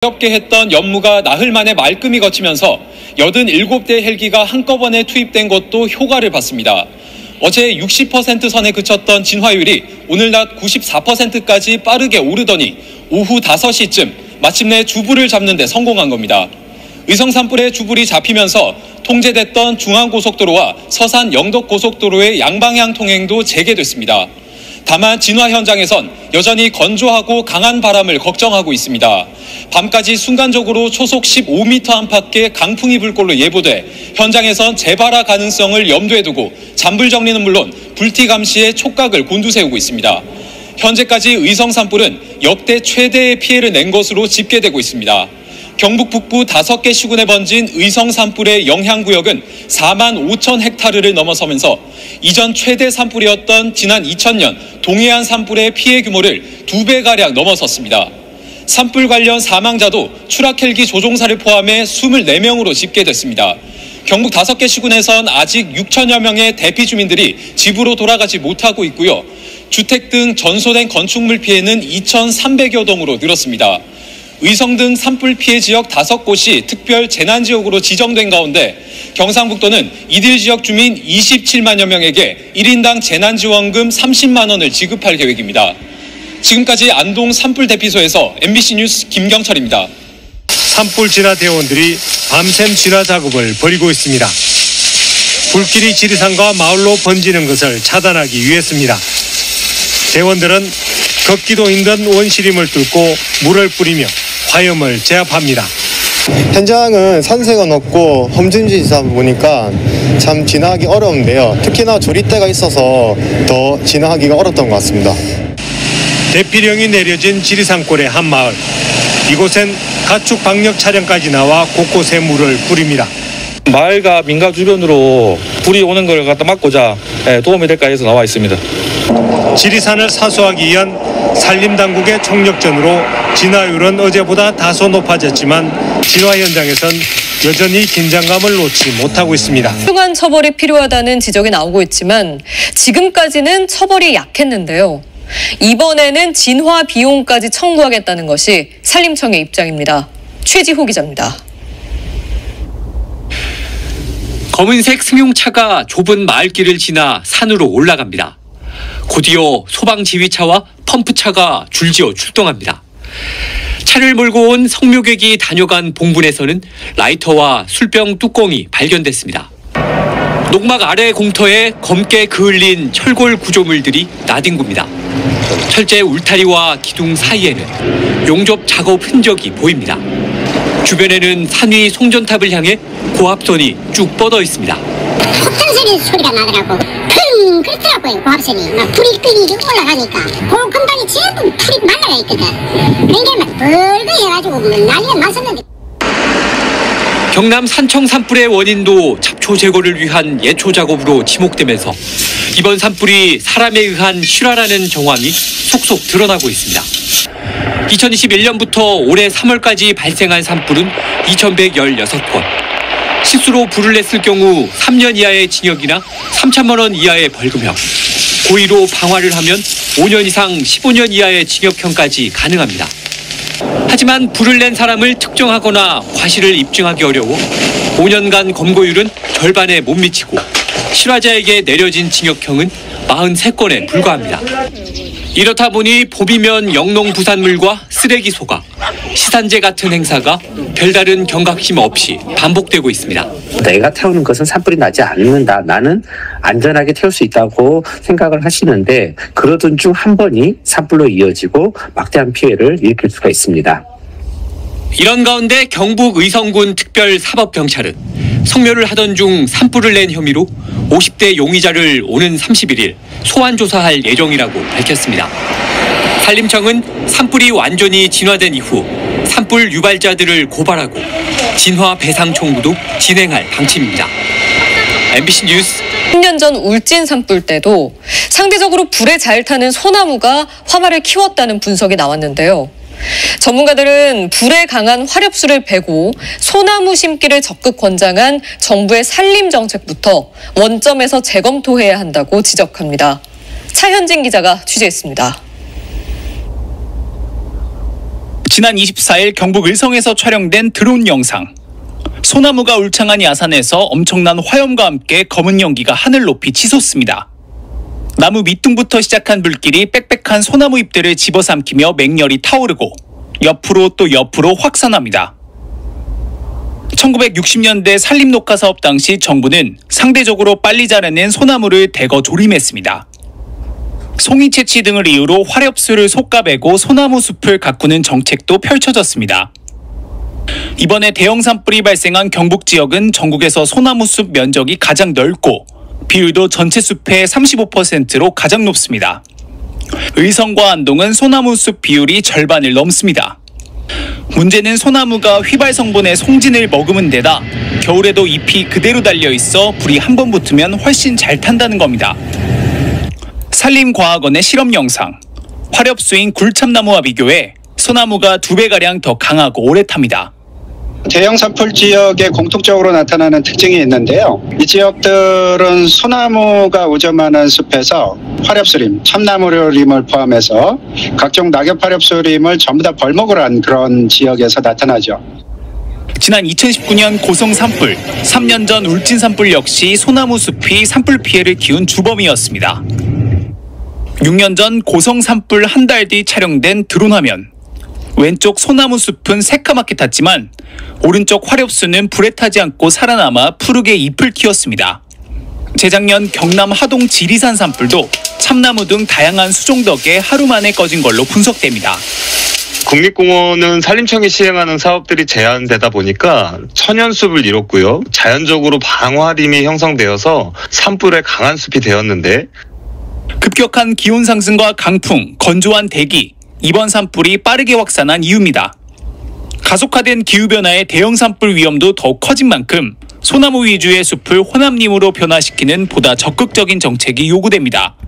어렵게 했던 연무가 나흘 만에 말끔히 거치면서 87대 헬기가 한꺼번에 투입된 것도 효과를 봤습니다. 어제 60% 선에 그쳤던 진화율이 오늘 낮 94%까지 빠르게 오르더니 오후 5시쯤 마침내 주불을 잡는 데 성공한 겁니다. 의성 산불에 주불이 잡히면서 통제됐던 중앙고속도로와 서산 영덕고속도로의 양방향 통행도 재개됐습니다. 다만 진화 현장에선 여전히 건조하고 강한 바람을 걱정하고 있습니다. 밤까지 순간적으로 초속 15m 안팎의 강풍이 불 걸로 예보돼 현장에선 재발화 가능성을 염두에 두고 잔불 정리는 물론 불티 감시에 촉각을 곤두세우고 있습니다. 현재까지 의성 산불은 역대 최대의 피해를 낸 것으로 집계되고 있습니다. 경북 북부 5개 시군에 번진 의성 산불의 영향구역은 4만 5천 헥타르를 넘어서면서 이전 최대 산불이었던 지난 2000년 동해안 산불의 피해 규모를 2배가량 넘어섰습니다. 산불 관련 사망자도 추락 헬기 조종사를 포함해 24명으로 집계됐습니다. 경북 5개 시군에선 아직 6천여 명의 대피 주민들이 집으로 돌아가지 못하고 있고요. 주택 등 전소된 건축물 피해는 2,300여 동으로 늘었습니다. 의성 등 산불 피해 지역 5곳이 특별 재난지역으로 지정된 가운데 경상북도는 이들 지역 주민 27만여 명에게 1인당 재난지원금 30만 원을 지급할 계획입니다. 지금까지 안동 산불 대피소에서 MBC 뉴스 김경철입니다. 산불 진화 대원들이 밤샘 진화 작업을 벌이고 있습니다. 불길이 지리산과 마을로 번지는 것을 차단하기 위해서입니다. 대원들은 걷기도 힘든 원시림을 뚫고 물을 뿌리며 화염을 제압합니다. 현장은 산세가 높고 험준지이다 보니까 참 진화하기 어려운데요. 특히나 조리대가 있어서 더 진화하기가 어렵던 것 같습니다. 대피령이 내려진 지리산골의 한 마을. 이곳엔 가축 방역 차량까지 나와 곳곳에 물을 뿌립니다. 마을과 민가 주변으로 불이 오는 걸 갖다 막고자 도움이 될까 해서 나와 있습니다. 지리산을 사수하기 위한 산림당국의 총력전으로 진화율은 어제보다 다소 높아졌지만 진화 현장에선 여전히 긴장감을 놓지 못하고 있습니다. 훌륭한 처벌이 필요하다는 지적이 나오고 있지만 지금까지는 처벌이 약했는데요. 이번에는 진화 비용까지 청구하겠다는 것이 산림청의 입장입니다. 최지호 기자입니다. 검은색 승용차가 좁은 마을길을 지나 산으로 올라갑니다. 곧이어 소방지휘차와 펌프차가 줄지어 출동합니다. 차를 몰고 온 성묘객이 다녀간 봉분에서는 라이터와 술병 뚜껑이 발견됐습니다. 농막 아래 공터에 검게 그을린 철골 구조물들이 나뒹굽니다. 철제 울타리와 기둥 사이에는 용접 작업 흔적이 보입니다. 주변에는 산 위 송전탑을 향해 고압선이 쭉 뻗어 있습니다. 폭탄 소리가 나더라고. พึ่ 그렇더라고요. 고압선이. 막 불이 끓이 올라가니까 그 금방이 전부 풀이 말라가 있거든. 그러니까 막 벌거 해가지고 난리가 났었는데. 경남 산청 산불의 원인도 잡초 제거를 위한 예초 작업으로 지목되면서 이번 산불이 사람에 의한 실화라는 정황이 속속 드러나고 있습니다. 2021년부터 올해 3월까지 발생한 산불은 2,116건. 실수로 불을 냈을 경우 3년 이하의 징역이나 3천만 원 이하의 벌금형, 고의로 방화를 하면 5년 이상 15년 이하의 징역형까지 가능합니다. 하지만 불을 낸 사람을 특정하거나 과실을 입증하기 어려워 5년간 검거율은 절반에 못 미치고 실화자에게 내려진 징역형은 43건에 불과합니다. 이렇다 보니 봄이면 영농 부산물과 쓰레기 소각, 시산제 같은 행사가 별다른 경각심 없이 반복되고 있습니다. 내가 태우는 것은 산불이 나지 않는다. 나는 안전하게 태울 수 있다고 생각을 하시는데 그러던 중 한 번이 산불로 이어지고 막대한 피해를 일으킬 수가 있습니다. 이런 가운데 경북 의성군 특별사법경찰은 성묘를 하던 중 산불을 낸 혐의로 50대 용의자를 오는 31일 소환 조사할 예정이라고 밝혔습니다. 산림청은 산불이 완전히 진화된 이후 산불 유발자들을 고발하고 진화 배상 청구도 진행할 방침입니다. MBC 뉴스 10년 전 울진 산불 때도 상대적으로 불에 잘 타는 소나무가 화마를 키웠다는 분석이 나왔는데요. 전문가들은 불에 강한 화렵수를 베고 소나무 심기를 적극 권장한 정부의 산림 정책부터 원점에서 재검토해야 한다고 지적합니다. 차현진 기자가 취재했습니다. 지난 24일 경북 의성에서 촬영된 드론 영상. 소나무가 울창한 야산에서 엄청난 화염과 함께 검은 연기가 하늘 높이 치솟습니다. 나무 밑둥부터 시작한 불길이 빽빽한 소나무 잎들을 집어삼키며 맹렬히 타오르고 옆으로 또 옆으로 확산합니다. 1960년대 산림녹화 사업 당시 정부는 상대적으로 빨리 자라는 소나무를 대거 조림했습니다. 송이 채취 등을 이유로 화렵수를 솎아베고 소나무 숲을 가꾸는 정책도 펼쳐졌습니다. 이번에 대형 산불이 발생한 경북 지역은 전국에서 소나무 숲 면적이 가장 넓고 비율도 전체 숲의 35%로 가장 높습니다. 의성과 안동은 소나무 숲 비율이 절반을 넘습니다. 문제는 소나무가 휘발 성분의 송진을 머금은 데다 겨울에도 잎이 그대로 달려있어 불이 한 번 붙으면 훨씬 잘 탄다는 겁니다. 산림과학원의 실험 영상. 화렵수인 굴참나무와 비교해 소나무가 2배가량 더 강하고 오래 탑니다. 대형 산불 지역에 공통적으로 나타나는 특징이 있는데요. 이 지역들은 소나무가 우점하는 숲에서 화렵수림, 참나무림을 포함해서 각종 낙엽 화렵수림을 전부 다 벌목을 한 그런 지역에서 나타나죠. 지난 2019년 고성 산불, 3년 전 울진 산불 역시 소나무 숲이 산불 피해를 키운 주범이었습니다. 6년 전 고성 산불 한 달 뒤 촬영된 드론 화면. 왼쪽 소나무 숲은 새까맣게 탔지만 오른쪽 화렵수는 불에 타지 않고 살아남아 푸르게 잎을 키웠습니다. 재작년 경남 하동 지리산 산불도 참나무 등 다양한 수종 덕에 하루 만에 꺼진 걸로 분석됩니다. 국립공원은 산림청이 시행하는 사업들이 제한되다 보니까 천연숲을 이뤘고요. 자연적으로 방화림이 형성되어서 산불에 강한 숲이 되었는데 급격한 기온 상승과 강풍, 건조한 대기, 이번 산불이 빠르게 확산한 이유입니다. 가속화된 기후변화의 대형 산불 위험도 더욱 커진 만큼 소나무 위주의 숲을 호남림으로 변화시키는 보다 적극적인 정책이 요구됩니다.